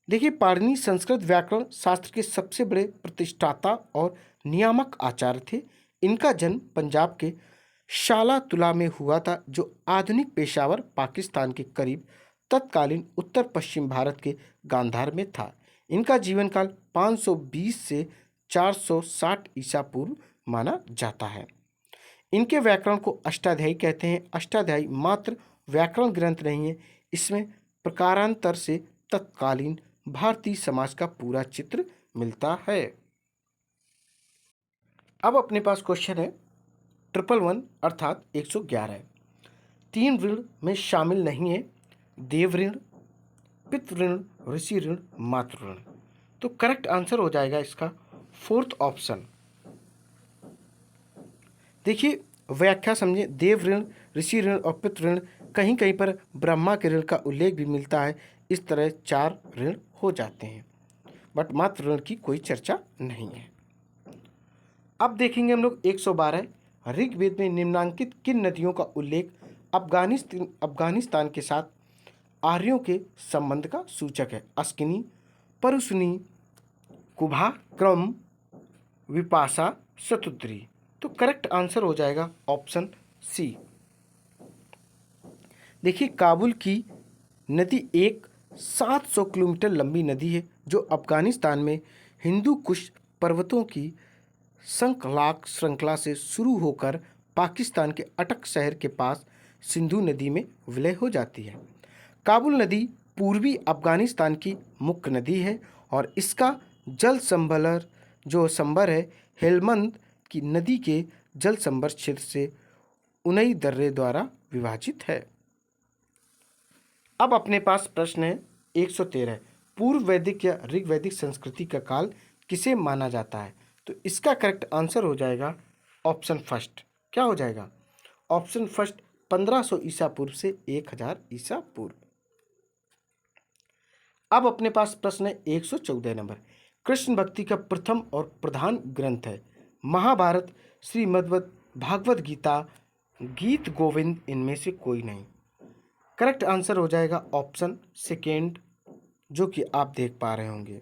देखिए, पाणिनि संस्कृत व्याकरण शास्त्र के सबसे बड़े प्रतिष्ठाता और नियामक आचार्य थे। इनका जन्म पंजाब के शाला तुला में हुआ था, जो आधुनिक पेशावर पाकिस्तान के करीब तत्कालीन उत्तर पश्चिम भारत के गांधार में था। इनका जीवन काल 520 से 460 ईसा पूर्व माना जाता है। इनके व्याकरण को अष्टाध्यायी कहते हैं। अष्टाध्यायी मात्र व्याकरण ग्रंथ नहीं है, इसमें प्रकारांतर से तत्कालीन भारतीय समाज का पूरा चित्र मिलता है। अब अपने पास क्वेश्चन है 111 अर्थात 111। 3 ऋण में शामिल नहीं है: देव ऋण, पितृ ऋण, ऋषि ऋण, मातृ ऋण। तो करेक्ट आंसर हो जाएगा इसका फोर्थ ऑप्शन। देखिए, व्याख्या समझिए। देव ऋण, ऋषि ऋण और पितृ ऋण, कहीं कहीं पर ब्रह्मा के ऋण का उल्लेख भी मिलता है। इस तरह 4 ऋण हो जाते हैं, बट मातृ ऋण की कोई चर्चा नहीं है। अब देखेंगे हम लोग 112। ऋग्वेद में निम्नांकित किन नदियों का उल्लेख अफगानिस्तान के साथ आर्यों के संबंध का सूचक है? अस्किनी, परुशनी, कुभा, क्रम, विपाशा, शतुद्री। तो करेक्ट आंसर हो जाएगा ऑप्शन सी। देखिए, काबुल की नदी एक 700 किलोमीटर लंबी नदी है, जो अफगानिस्तान में हिंदू कुश पर्वतों की संकलाक श्रृंखला से शुरू होकर पाकिस्तान के अटक शहर के पास सिंधु नदी में विलय हो जाती है। काबुल नदी पूर्वी अफगानिस्तान की मुख्य नदी है और इसका जल संभर है हेलमंद की नदी के जल संभर क्षेत्र से उनई दर्रे द्वारा विभाजित है। अब अपने पास प्रश्न है 113। पूर्व वैदिक या ऋग्वैदिक संस्कृति का काल किसे माना जाता है? तो इसका करेक्ट आंसर हो जाएगा ऑप्शन फर्स्ट। क्या हो जाएगा? ऑप्शन फर्स्ट 1500 ईसा पूर्व से 1000 ईसा पूर्व। अब अपने पास प्रश्न है 114 नंबर। कृष्ण भक्ति का प्रथम और प्रधान ग्रंथ है महाभारत, श्रीमद् भागवत गीता, गीत गोविंद, इनमें से कोई नहीं। करेक्ट आंसर हो जाएगा ऑप्शन सेकेंड, जो कि आप देख पा रहे होंगे।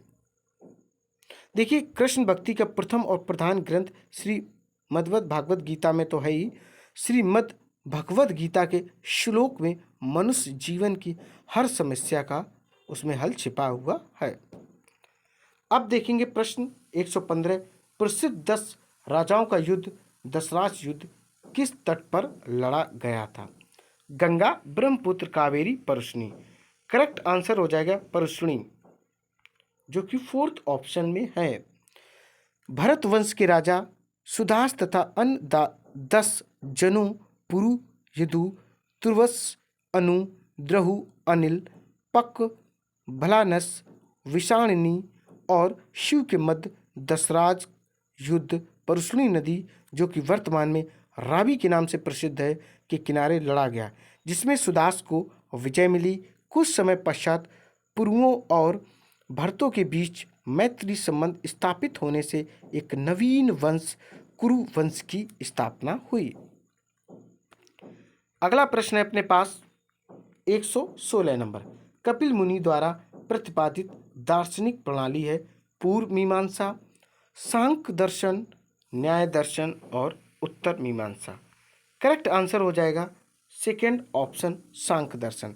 देखिए, कृष्ण भक्ति का प्रथम और प्रधान ग्रंथ श्रीमद् भागवत गीता में तो है ही। श्रीमद् भगवत गीता के श्लोक में मनुष्य जीवन की हर समस्या का उसमें हल छिपा हुआ है। अब देखेंगे प्रश्न 115। प्रसिद्ध 10 राजाओं का युद्ध दशराज युद्ध किस तट पर लड़ा गया था? गंगा, ब्रह्मपुत्र, कावेरी, परशुनी। करेक्ट आंसर हो जाएगा परशुनी, जो कि फोर्थ ऑप्शन में है। भरत वंश के राजा सुदास तथा अन्य 10 जनों पुरु, यदु, तुर्वस, अनु, द्रहु, अनिल, पक, भलानस, विषाणिनी और शिव के मध्य दशराज युद्ध परशुनी नदी, जो कि वर्तमान में रावी के नाम से प्रसिद्ध है, के किनारे लड़ा गया, जिसमें सुदास को विजय मिली। कुछ समय पश्चात पुरुओं और भरतों के बीच मैत्री संबंध स्थापित होने से एक नवीन वंश कुरु वंश की स्थापना हुई। अगला प्रश्न है अपने पास 116 नंबर। कपिल मुनि द्वारा प्रतिपादित दार्शनिक प्रणाली है पूर्व मीमांसा, सांख्य दर्शन, न्याय दर्शन और उत्तर मीमांसा। करेक्ट आंसर हो जाएगा सेकेंड ऑप्शन, सांख्य दर्शन।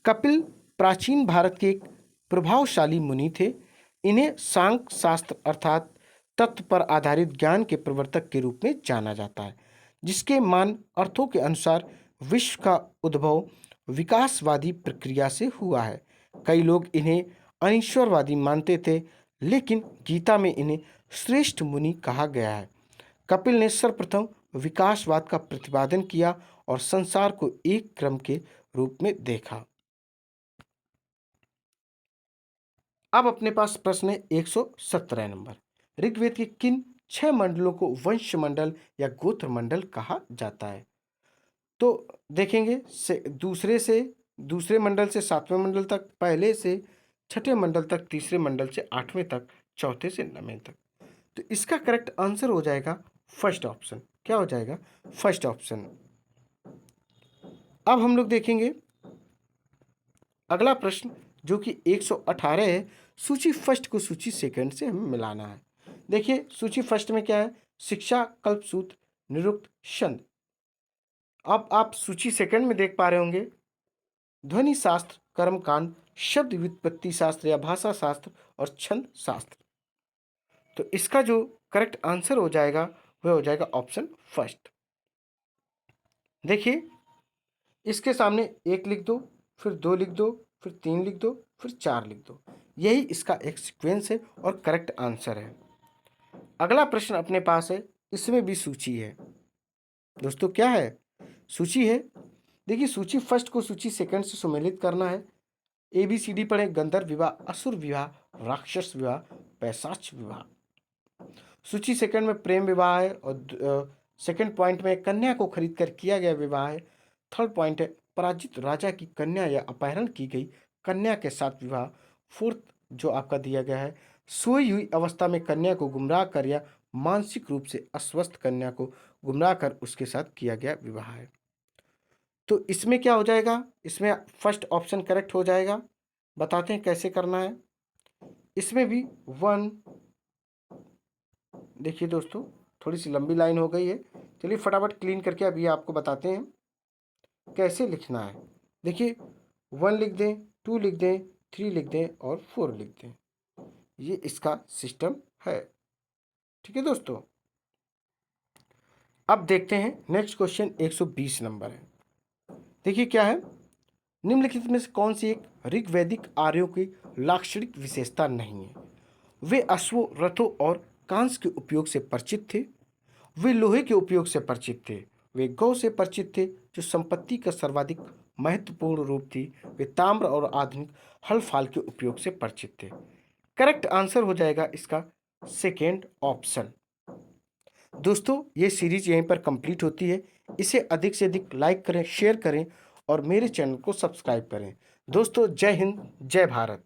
कपिल प्राचीन भारत के एक प्रभावशाली मुनि थे। इन्हें सांख्य शास्त्र अर्थात तत्व पर आधारित ज्ञान के प्रवर्तक के रूप में जाना जाता है, जिसके मान अर्थों के अनुसार विश्व का उद्भव विकासवादी प्रक्रिया से हुआ है। कई लोग इन्हें अनिश्वरवादी मानते थे, लेकिन गीता में इन्हें श्रेष्ठ मुनि कहा गया है। कपिल ने सर्वप्रथम विकासवाद का प्रतिपादन किया और संसार को एक क्रम के रूप में देखा। अब अपने पास प्रश्न है 117 नंबर। ऋग्वेद के किन 6 मंडलों को वंश मंडल या गोत्र मंडल कहा जाता है? तो देखेंगे दूसरे मंडल से 7वें मंडल तक, पहले से 6ठे मंडल तक, तीसरे मंडल से 8वें तक, चौथे से 9वें तक। तो इसका करेक्ट आंसर हो जाएगा फर्स्ट ऑप्शन। क्या हो जाएगा? First option. अब हम लोग देखेंगे अगला प्रश्न जो कि 118 है। सूची फर्स्ट को सूची सेकंड से हमें मिलाना है। देखिए सूची फर्स्ट में क्या है? शिक्षा, कल्पसूत्र, निरुक्त, छंद। अब आप सूची सेकंड में देख पा रहे होंगे ध्वनि शास्त्र, कर्मकांड, शब्द व्युत्पत्ति शास्त्र या भाषा शास्त्र और छंद शास्त्र। तो इसका जो करेक्ट आंसर हो जाएगा वह हो जाएगा ऑप्शन फर्स्ट। देखिए इसके सामने 1 लिख दो, फिर 2 लिख दो, फिर 3 लिख दो, फिर 4 लिख दो। यही इसका एक सीक्वेंस है और करेक्ट आंसर है। अगला प्रश्न अपने पास है, इसमें भी सूची है। दोस्तों क्या है? सूची है। देखिए सूची फर्स्ट को सूची सेकंड से सुमेलित करना है। ABCD पढ़े। गंधर्व विवाह, असुर विवाह, राक्षस विवाह, पैशाच विवाह। सूची सेकंड में प्रेम विवाह है और सेकंड पॉइंट में कन्या को खरीद कर किया गया विवाह है। थर्ड पॉइंट है पराजित राजा की कन्या या अपहरण की गई कन्या के साथ विवाह। फोर्थ जो आपका दिया गया है सोई हुई अवस्था में कन्या को गुमराह कर या मानसिक रूप से अस्वस्थ कन्या को गुमराह कर उसके साथ किया गया विवाह है। तो इसमें क्या हो जाएगा? इसमें फर्स्ट ऑप्शन करेक्ट हो जाएगा। बताते हैं कैसे करना है। इसमें भी 1, देखिए दोस्तों थोड़ी सी लंबी लाइन हो गई है। चलिए फटाफट क्लीन करके अभी आपको बताते हैं कैसे लिखना है। देखिए 1 लिख दें, 2 लिख दें, 3 लिख दें और 4 लिख दें। ये इसका सिस्टम है। ठीक है दोस्तों। अब देखते हैं नेक्स्ट क्वेश्चन 120 नंबर है। देखिए क्या है? निम्नलिखित में से कौन सी एक ऋग्वैदिक आर्यों की लाक्षणिक विशेषता नहीं है? वे अश्वों, रथों और कांस के उपयोग से परिचित थे। वे लोहे के उपयोग से परिचित थे। वे गौ से परिचित थे जो संपत्ति का सर्वाधिक महत्वपूर्ण रूप थी। वे ताम्र और आधुनिक हल फाल के उपयोग से परिचित थे। करेक्ट आंसर हो जाएगा इसका सेकेंड ऑप्शन। दोस्तों ये सीरीज यहीं पर कंप्लीट होती है। इसे अधिक से अधिक लाइक करें, शेयर करें और मेरे चैनल को सब्सक्राइब करें। दोस्तों जय हिंद, जय भारत।